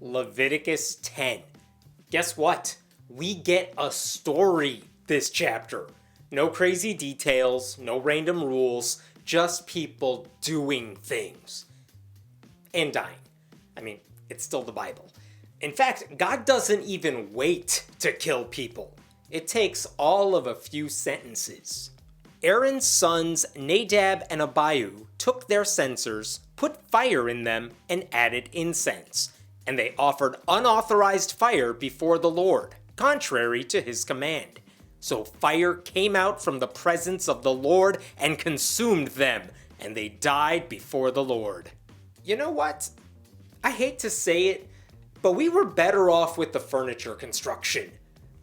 Leviticus 10. Guess what? We get a story this chapter. No crazy details, no random rules, just people doing things. And dying. I mean, it's still the Bible. In fact, God doesn't even wait to kill people. It takes all of a few sentences. Aaron's sons Nadab and Abihu took their censers, put fire in them, and added incense. And they offered unauthorized fire before the Lord, contrary to his command. So fire came out from the presence of the Lord and consumed them, and they died before the Lord. You know what? I hate to say it, but we were better off with the furniture construction.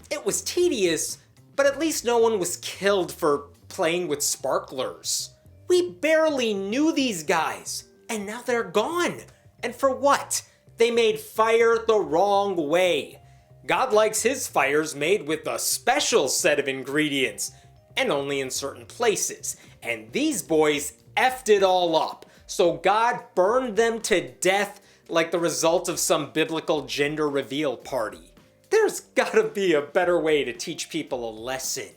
It was tedious, but at least no one was killed for playing with sparklers. We barely knew these guys, and now they're gone. And for what? They made fire the wrong way. God likes his fires made with a special set of ingredients, and only in certain places. And these boys effed it all up, so God burned them to death like the result of some biblical gender reveal party. There's gotta be a better way to teach people a lesson.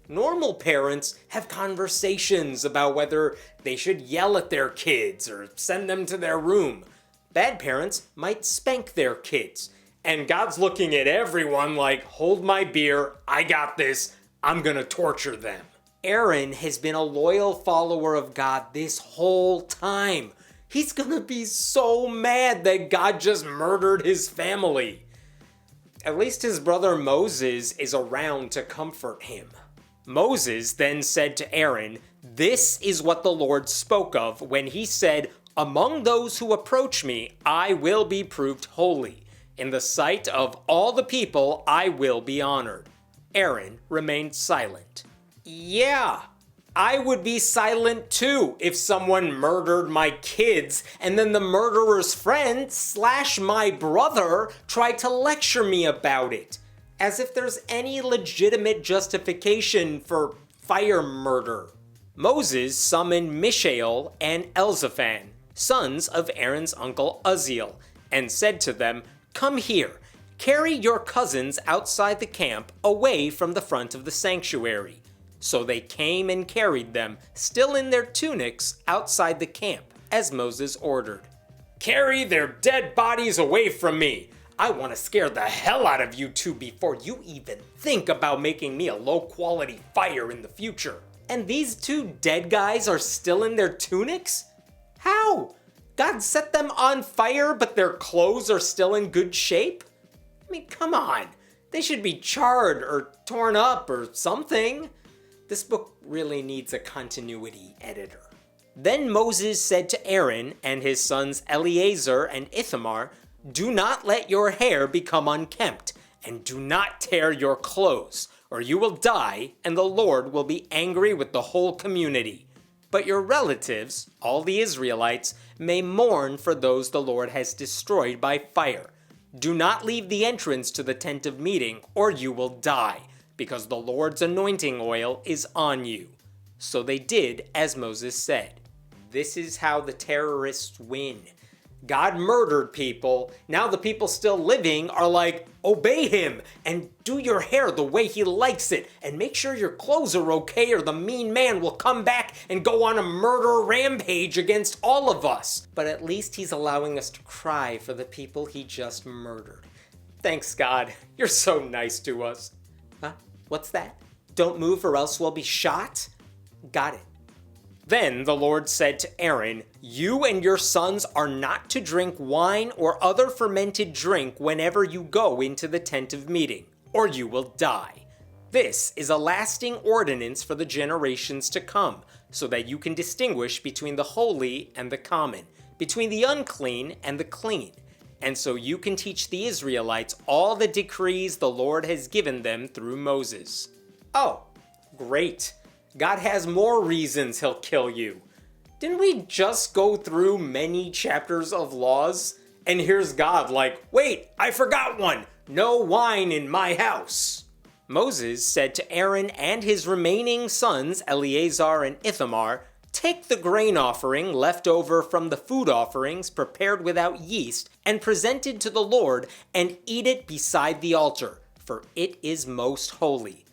Normal parents have conversations about whether they should yell at their kids or send them to their room. Bad parents might spank their kids. And God's looking at everyone like, hold my beer, I got this, I'm gonna torture them. Aaron has been a loyal follower of God this whole time. He's gonna be so mad that God just murdered his family. At least his brother Moses is around to comfort him. Moses then said to Aaron, "This is what the Lord spoke of when he said, 'Among those who approach me, I will be proved holy. In the sight of all the people, I will be honored.'" Aaron remained silent. Yeah, I would be silent too if someone murdered my kids and then the murderer's friend / my brother tried to lecture me about it. As if there's any legitimate justification for fire murder. Moses summoned Mishael and Elzaphan, sons of Aaron's uncle Uzziel, and said to them, "Come here, carry your cousins outside the camp away from the front of the sanctuary." So they came and carried them, still in their tunics, outside the camp, as Moses ordered. "Carry their dead bodies away from me. I want to scare the hell out of you two before you even think about making me a low-quality fire in the future." And these two dead guys are still in their tunics? How? God set them on fire, but their clothes are still in good shape? I mean, come on. They should be charred or torn up or something. This book really needs a continuity editor. Then Moses said to Aaron and his sons Eleazar and Ithamar, "Do not let your hair become unkempt, and do not tear your clothes, or you will die, and the Lord will be angry with the whole community. But your relatives, all the Israelites, may mourn for those the Lord has destroyed by fire. Do not leave the entrance to the tent of meeting, or you will die, because the Lord's anointing oil is on you." So they did as Moses said. This is how the terrorists win. God murdered people. Now the people still living are like, obey him and do your hair the way he likes it and make sure your clothes are okay or the mean man will come back and go on a murder rampage against all of us. But at least he's allowing us to cry for the people he just murdered. Thanks, God. You're so nice to us. Huh? What's that? Don't move or else we'll be shot? Got it. Then the Lord said to Aaron, "You and your sons are not to drink wine or other fermented drink whenever you go into the tent of meeting, or you will die. This is a lasting ordinance for the generations to come, so that you can distinguish between the holy and the common, between the unclean and the clean, and so you can teach the Israelites all the decrees the Lord has given them through Moses." Oh, great. God has more reasons he'll kill you. Didn't we just go through many chapters of laws? And here's God like, wait, I forgot one. No wine in my house. Moses said to Aaron and his remaining sons, Eleazar and Ithamar, Take the grain offering left over from the food offerings prepared without yeast and presented to the Lord, and eat it beside the altar, for it is most holy.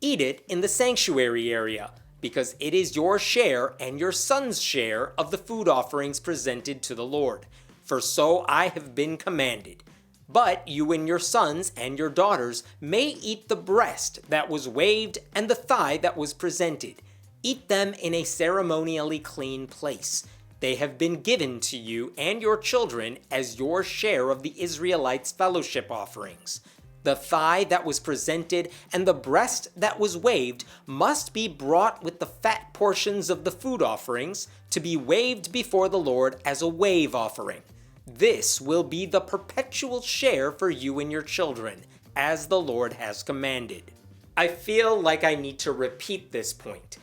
Eat it in the sanctuary area, because it is your share and your son's share of the food offerings presented to the Lord. For so I have been commanded. But you and your sons and your daughters may eat the breast that was waved and the thigh that was presented. Eat them in a ceremonially clean place. They have been given to you and your children as your share of the Israelites' fellowship offerings. The thigh that was presented and the breast that was waved must be brought with the fat portions of the food offerings to be waved before the Lord as a wave offering. This will be the perpetual share for you and your children, as the Lord has commanded. I feel like I need to repeat this point.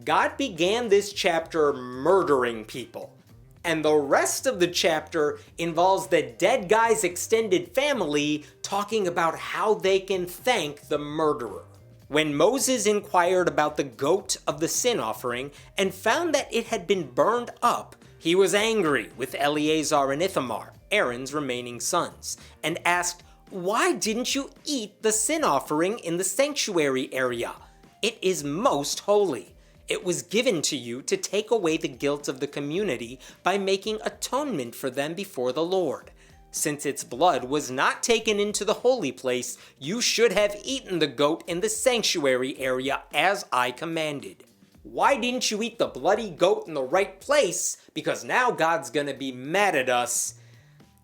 God began this chapter murdering people, and the rest of the chapter involves the dead guy's extended family talking about how they can thank the murderer. When Moses inquired about the goat of the sin offering and found that it had been burned up, he was angry with Eleazar and Ithamar, Aaron's remaining sons, and asked, "Why didn't you eat the sin offering in the sanctuary area? It is most holy. It was given to you to take away the guilt of the community by making atonement for them before the Lord. Since its blood was not taken into the holy place, you should have eaten the goat in the sanctuary area as I commanded." Why didn't you eat the bloody goat in the right place? Because now God's gonna be mad at us,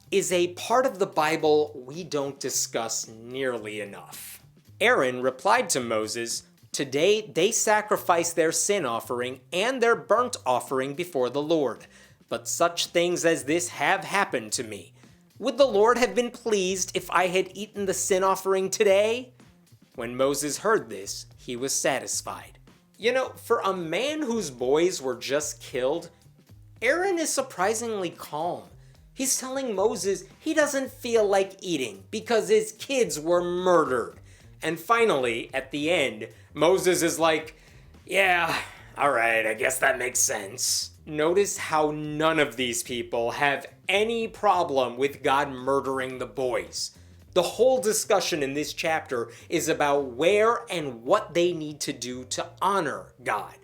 is a part of the Bible we don't discuss nearly enough. Aaron replied to Moses, "Today they sacrifice their sin offering and their burnt offering before the Lord. But such things as this have happened to me. Would the Lord have been pleased if I had eaten the sin offering today?" When Moses heard this, he was satisfied. You know, for a man whose boys were just killed, Aaron is surprisingly calm. He's telling Moses he doesn't feel like eating because his kids were murdered. And finally, at the end, Moses is like, "Yeah, alright, I guess that makes sense." Notice how none of these people have any problem with God murdering the boys. The whole discussion in this chapter is about where and what they need to do to honor God,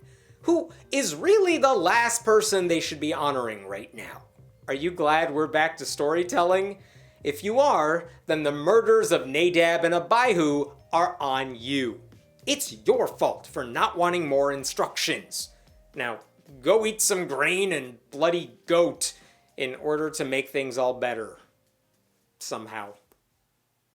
who is really the last person they should be honoring right now. Are you glad we're back to storytelling? If you are, then the murders of Nadab and Abihu are on you. It's your fault for not wanting more instructions. Now, go eat some grain and bloody goat in order to make things all better. Somehow.